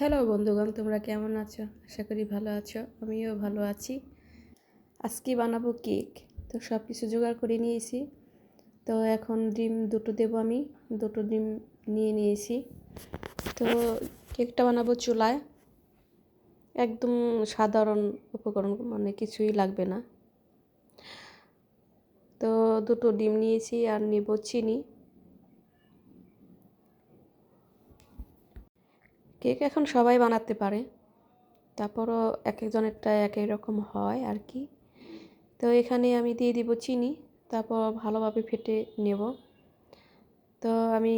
Hello বন্ধুগণ, তোমরা কেমন আছো? আশা করি ভালো আছো। আমিও ভালো আছি। আজকে বানাবো কেক। তো সব কিছু জোগাড় করে নিয়েছি। তো এখন ডিম দুটো দেবো আমি। দুটো ডিম নিয়ে নিয়েছি। তো কেকটা বানাবো চুলায়। একদম সাধারণ উপকরণ, মানে কিছুই লাগবে না। তো দুটো ডিম নিয়েছি আর নিব চিনি। কেক এখন সবাই বানাতে পারে, তারপরও এক একজনেরটা এক এক রকম হয় আর কি। তো এখানে আমি দিয়ে দিব চিনি, তারপর ভালোভাবে ফেটে নেব। তো আমি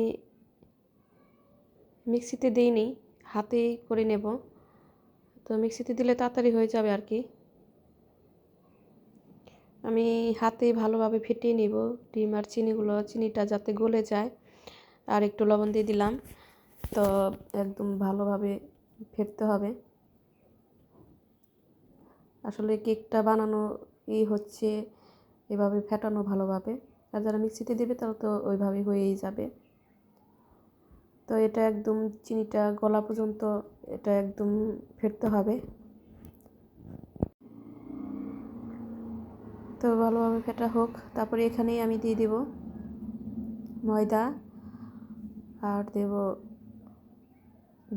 মিক্সিতে দিইনি, হাতেই করে নেব। তো মিক্সিতে দিলে তাড়াতাড়ি হয়ে যাবে আর কি। আমি হাতেই ভালোভাবে ফেটিয়ে নেব ডিম আর চিনিটা যাতে গলে যায়। আর একটু লবণ দিয়ে দিলাম। তো একদম ভালোভাবে ফেটতে হবে। আসলে কেকটা বানানো হচ্ছে এভাবে ফেটানো ভালোভাবে। আর যারা মিক্সিতে দেবে তারা তো ওইভাবে হয়েই যাবে। তো এটা একদম চিনিটা গলা পর্যন্ত এটা একদম ফেটতে হবে। তো ভালোভাবে ফেটা হোক। তারপরে এখানেই আমি দিয়ে দেব ময়দা, আর দেব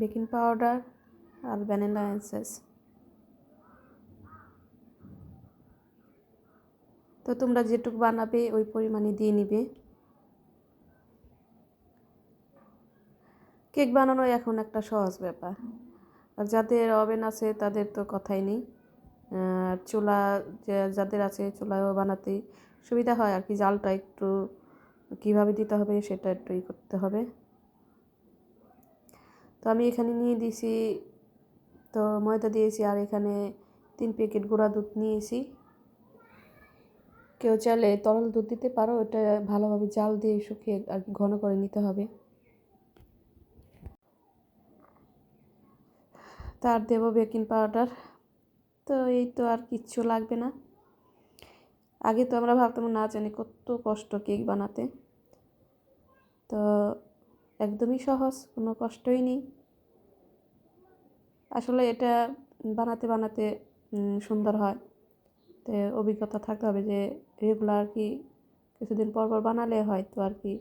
বেকিং পাউডার আর ভ্যানিলা এসেন্স। তো তোমরা যেটুকু বানাবে ওই পরিমাণে দিয়ে নিবে। কেক বানানো এখন একটা সহজ ব্যাপার। আর যাদের ওভেন আছে তাদের তো কথাই নেই। চুলা যাদের আছে চুলায়ও বানাতে সুবিধা হয় আর কি। জালটা একটু কীভাবে দিতে হবে সেটা একটু করতে হবে। তো আমি এখানে নিয়ে দিয়েছি, তো ময়দা দিয়েছি, আর এখানে 3 প্যাকেট গুঁড়া দুধ নিয়েছি। কেউ চাইলে তরল দুধ দিতে পারো। ওটা ভালোভাবে জাল দিয়ে শুকিয়ে আর কি ঘন করে নিতে হবে। তার দেব বেকিং পাউডার। তো এই তো, আর কিচ্ছু লাগবে না। আগে তো আমরা ভাবতাম না জানি কত কষ্ট কেক বানাতে। তো একদমই সহজ, কোনো কষ্টই নেই। আসলে এটা বানাতে বানাতে সুন্দর হয়। তো অভিজ্ঞতা থাকতে হবে যে রেগুলার আর কি কিছুদিন পর পর বানালে হয়তো আর কি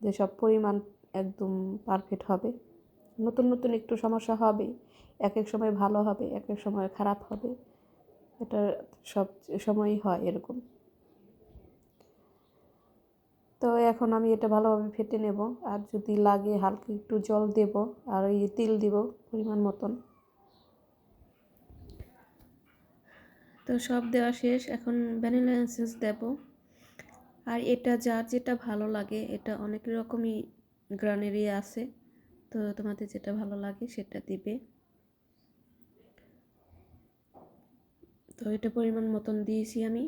যে সব পরিমাণ একদম পারফেক্ট হবে। নতুন নতুন একটু সমস্যা হবে, এক এক সময় ভালো হবে, এক এক সময় খারাপ হবে। এটা সব সময়ই হয় এরকম। তো এখন আমি এটা ভালোভাবে ফেটে নেব। আর যদি লাগে হালকা একটু জল দেব, আর তেল দিব পরিমাণ মতন। তো সব দেওয়া শেষ। এখন ভ্যানিলা এসেন্স দেব। আর এটা যার যেটা ভালো লাগে, এটা অনেক রকমই গ্রানেরই আছে। তো তোমাদের যেটা ভালো লাগে সেটা দিবে। তো এটা পরিমাণ মতন দিয়েছি আমি।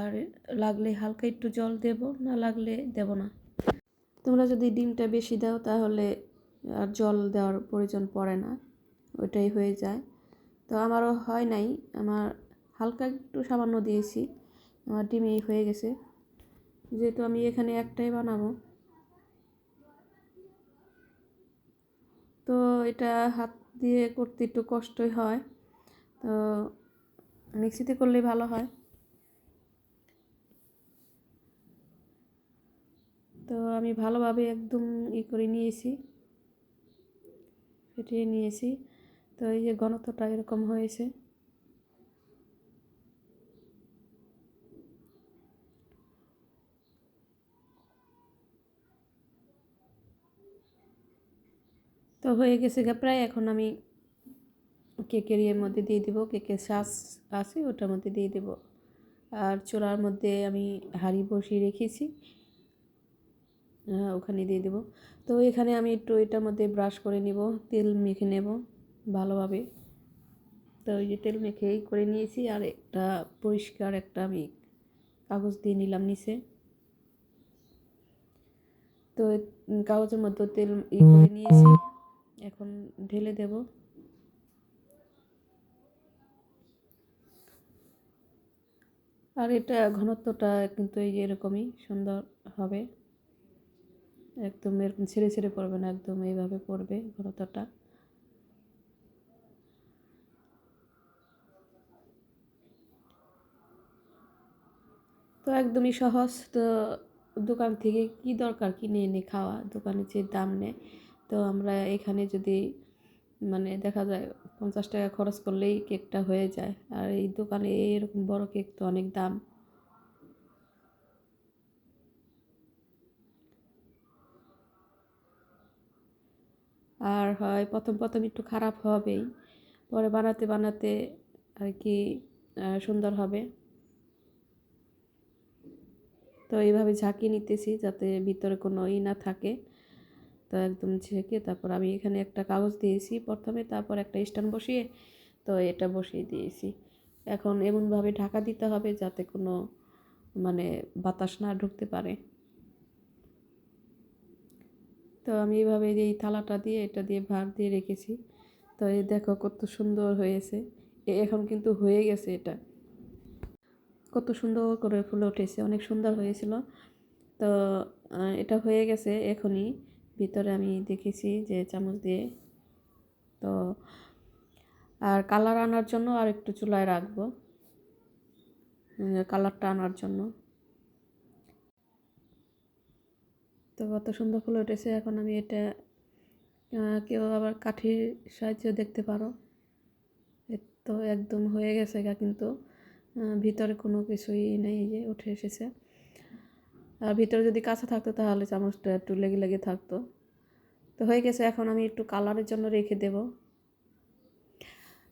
আর লাগলে হালকা একটু জল দেব, না লাগলে দেব না। তোমরা যদি ডিমটা বেশি দাও তাহলে আর জল দেওয়ার প্রয়োজন পড়ে না, ওইটাই হয়ে যায়। তো আমারও হয় নাই, আমার হালকা একটু সামান্য দিয়েছি, আমার ডিমেই হয়ে গেছে। যেহেতু আমি এখানে একটাই বানাবো, তো এটা হাত দিয়ে করতে একটু কষ্টই হয়। তো মিক্সিতে করলেই ভালো হয়। তো আমি ভালোভাবে একদম করে নিয়েছি, ফেটিয়ে নিয়েছি। তো এই যে ঘনত্বটা এরকম হয়েছে। তো হয়ে গেছে প্রায়। এখন আমি কেকের মধ্যে দিয়ে দেবো, কেকের শ্বাস আছে ওটার মধ্যে দিয়ে দেবো। আর চুলার মধ্যে আমি হাঁড়ি বসিয়ে রেখেছি, ওখানে দিয়ে দেবো। তো এখানে আমি একটু এটার মধ্যে ব্রাশ করে নেব, তেল মেখে নেব ভালোভাবে। তো ওই যে তেল মেখেই করে নিয়েছি। আর একটা পরিষ্কার একটা আমি কাগজ দিয়ে নিলাম নিচে। তো কাগজের মধ্যে তেল করে নিয়েছি, এখন ঢেলে দেব। আর এটা ঘনত্বটা কিন্তু এই যে এরকমই সুন্দর হবে, একদম এরকম ছেড়ে ছেড়ে পড়বে না, একদম এইভাবে পড়বে ঘনত্বটা। তো একদমই সহজ। তো দোকান থেকে কি দরকার কিনে এনে খাওয়া, দোকানে যে দাম নেয়। তো আমরা এখানে যদি মানে দেখা যায় 50 টাকা খরচ করলেই কেকটা হয়ে যায়, আর এই দোকানে এরকম বড় কেক তো অনেক দাম। আর হয় প্রথম প্রথম একটু খারাপ হবেই, পরে বানাতে বানাতে আর কি সুন্দর হবে। তো এইভাবে ঝাঁকিয়ে নিতেছি যাতে ভিতরে কোনো না থাকে। তো একদম ঝেঁকে তারপর আমি এখানে একটা কাগজ দিয়েছি প্রথমে, তারপর একটা স্ট্যান্ড বসিয়ে তো এটা বসিয়ে দিয়েছি। এখন এমনভাবে ঢাকা দিতে হবে যাতে কোনো মানে বাতাস না ঢুকতে পারে। তো আমি এইভাবে এই থালাটা দিয়ে এটা দিয়ে ভাত দিয়ে রেখেছি। তো এই দেখো কত সুন্দর হয়েছে। এখন কিন্তু হয়ে গেছে, এটা কত সুন্দর করে ফুলে উঠেছে, অনেক সুন্দর হয়েছিল। তো এটা হয়ে গেছে এখনই। ভিতরে আমি দেখেছি যে চামচ দিয়ে। তো আর কালার আনার জন্য আর একটু চুলায় রাখবো, কালারটা আনার জন্য। তো কত সুন্দর ফুলে উঠেছে। এখন আমি এটা কেউ আবার কাঠির সাহায্যে দেখতে পারো। তো একদম হয়ে গেছে গা, কিন্তু ভিতরে কোনো কিছুই নেই, যে উঠে এসেছে। আর ভিতরে যদি কাঁচা থাকতো তাহলে চামচটা একটু লেগে লেগে থাকতো। তো হয়ে গেছে, এখন আমি একটু কালারের জন্য রেখে দেব।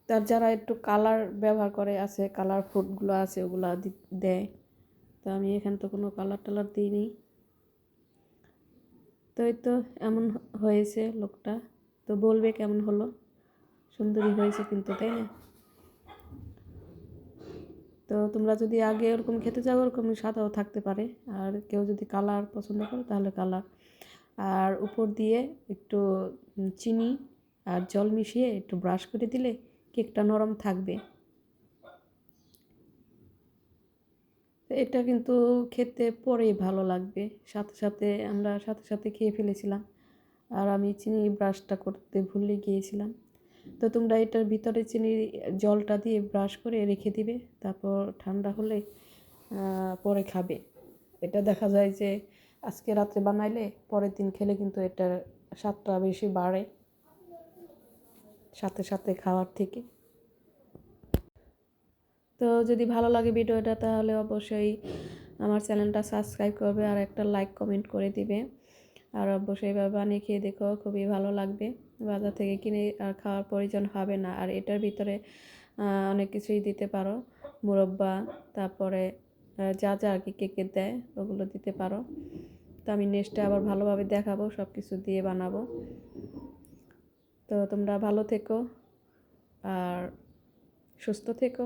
তার যারা একটু কালার ব্যবহার করে আছে, কালার ফুডগুলো আছে ওগুলো দেয়। তো আমি এখানে তো কোনো কালার টালার দিইনি। তো এই তো এমন হয়েছে লোকটা। তো বলবে কেমন হলো, সুন্দরী হয়েছে কিন্তু, তাই না? তো তোমরা যদি আগে ওরকম খেতে চাও ওরকম সাদাও থাকতে পারে, আর কেউ যদি কালার পছন্দ করে তাহলে কালার। আর উপর দিয়ে একটু চিনি আর জল মিশিয়ে একটু ব্রাশ করে দিলে কেকটা নরম থাকবে। এটা কিন্তু খেতে পরেই ভালো লাগবে, সাথে সাথে আমরা সাথে সাথে খেয়ে ফেলেছিলাম। আর আমি চিনি ব্রাশটা করতে ভুলে গিয়েছিলাম। তো তোমরা এটার ভিতরে চিনি জলটা দিয়ে ব্রাশ করে রেখে দিবে, তারপর ঠান্ডা হলে পরে খাবে। এটা দেখা যায় যে আজকে রাত্রে বানাইলে পরের দিন খেলে কিন্তু এটার স্বাদটা বেশি বাড়ে সাথে সাথে খাওয়ার থেকে। তো যদি ভালো লাগে ভিডিওটা তাহলে অবশ্যই আমার চ্যানেলটা সাবস্ক্রাইব করবে আর একটা লাইক কমেন্ট করে দিবে। আর অবশ্যই এভাবে বানিয়ে খেয়ে দেখো, খুবই ভালো লাগবে। বাজার থেকে কিনে আর খাওয়ার প্রয়োজন হবে না। আর এটার ভিতরে অনেক কিছুই দিতে পারো, মুরব্বা, তারপরে যা যা আর কি কেকে দেয় ওগুলো দিতে পারো। তো আমি নেক্সটে আবার ভালোভাবে দেখাবো, সব কিছু দিয়ে বানাবো। তো তোমরা ভালো থেকো আর সুস্থ থেকো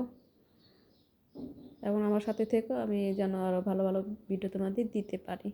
এবং আমার সাথে থেকো, আমি যেন আরও ভালো ভালো ভিডিও তোমাদের দিতে পারি।